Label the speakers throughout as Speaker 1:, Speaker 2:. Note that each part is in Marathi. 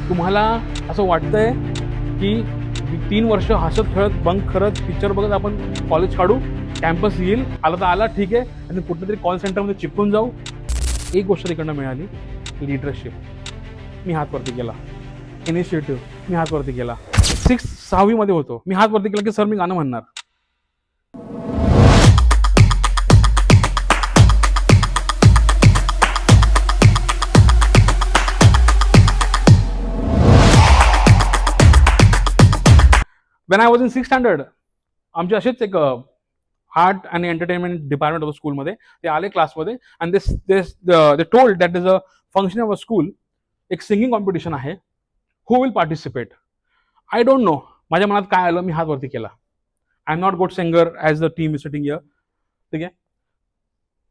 Speaker 1: तुम्हाला असं वाटतंय की 3 वर्ष हसत खेळत बंक करत पिक्चर बघत आपण कॉलेज काढू, कॅम्पस येईल, आला तर आला ठीक आहे, आणि कुठेतरी कॉल सेंटरमध्ये चिपकून जाऊ. एक गोष्ट तिकडनं मिळाली, लिडरशिप. मी हात वरती केला. इनिशिएटिव्ह मी हात वरती केला. 6वी मध्ये होतो, मी हात वरती केला की सर मी गाणं म्हणणार. When I was in 6th standard, आमचे असेच एक आर्ट अँड एंटरटेनमेंट डिपार्टमेंट होतं स्कूलमध्ये. ते आले क्लासमध्ये आणि they told that is a function of a school, एक सिंगिंग कॉम्पिटिशन आहे, who will participate. I don't know, माझ्या मनात काय आलं, मी हात वरती केला. I am not good singer as the team is sitting here. ठीक आहे,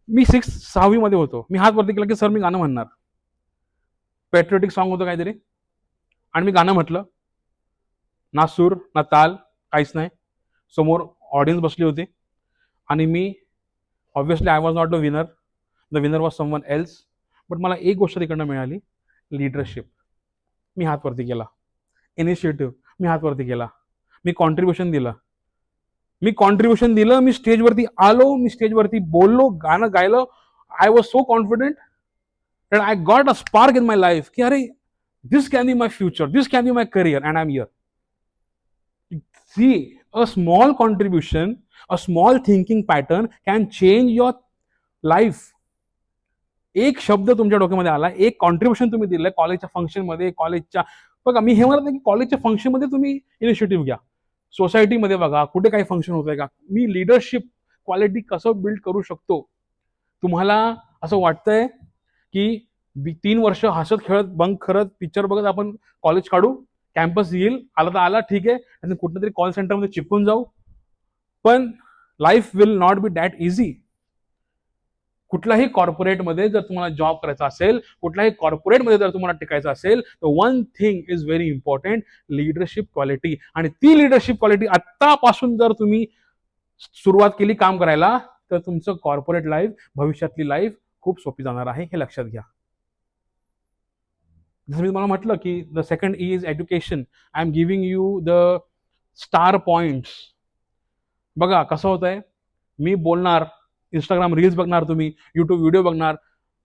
Speaker 1: मी 6वी मध्ये होतो, मी हात वरती केला की सर मी गाणं म्हणणार. पॅट्रियोटिक सॉन्ग होतं काहीतरी, आणि मी गाणं म्हटलं. ना सूर ना ताल, काहीच नाही. समोर ऑडियन्स बसली होती आणि मी, obviously I was not the winner, the winner was someone else. But मला एक गोष्ट तिकडनं मिळाली, लिडरशिप. मी हात वरती केला. इनिशिएटिव्ह मी हात वरती केला. मी कॉन्ट्रीब्युशन दिलं. मी स्टेजवरती आलो, मी स्टेजवरती बोललो, गाणं गायलं. I was so confident that I got a spark in my life की अरे, this can be my future, this can be my career, and I am here. See, a small contribution, a small thinking pattern can change your life. एक शब्द तुमच्या डोक्यामध्ये आला, एक कॉन्ट्रीब्युशन तुम्ही दिलं कॉलेजच्या फंक्शनमध्ये, कॉलेजच्या, बघा मी हे म्हणत नाही की कॉलेजच्या फंक्शनमध्ये तुम्ही इनिशिएटिव्ह घ्या, सोसायटीमध्ये बघा कुठे काही फंक्शन होत आहे का, मी लिडरशिप क्वालिटी कसं बिल्ड करू शकतो. तुम्हाला असं वाटतंय की 3 वर्ष हसत खेळत बंक करत पिक्चर बघत आपण कॉलेज काढू, कॅम्पस येईल, आला तर आला ठीक आहे, आणि कुठेतरी कॉल सेंटरमध्ये चिपकून जाऊ. पण life will not be that easy. कुठल्याही कॉर्पोरेटमध्ये जर तुम्हाला जॉब करायचा असेल, कुठल्याही कॉर्पोरेटमध्ये जर तुम्हाला टिकायचं असेल, तर one thing is very important, leadership quality. आणि ती लिडरशिप क्वालिटी आत्तापासून जर तुम्ही सुरुवात केली काम करायला, तर तुमचं कॉर्पोरेट लाईफ, भविष्यातली लाईफ खूप सोपी जाणार आहे, हे लक्षात घ्या. जसं मी तुम्हाला म्हटलं की the second E is education. I am giving you the star points. बघा कसं होत आहे, मी बोलणार, इंस्टाग्राम रील्स बघणार, तुम्ही यूट्यूब व्हिडिओ बघणार.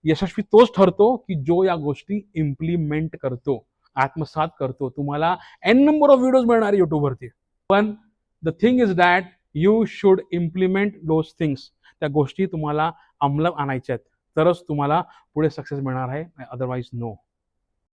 Speaker 1: यशस्वी तोच ठरतो की जो या गोष्टी इम्प्लिमेंट करतो, आत्मसात करतो. तुम्हाला एन नंबर ऑफ व्हिडिओज मिळणार युट्यूबवरती, पण the thing is that you should implement those things. त्या गोष्टी तुम्हाला अंमलात आणायच्या आहेत, तरच तुम्हाला पुढे सक्सेस मिळणार आहे, अदरवाईज नो.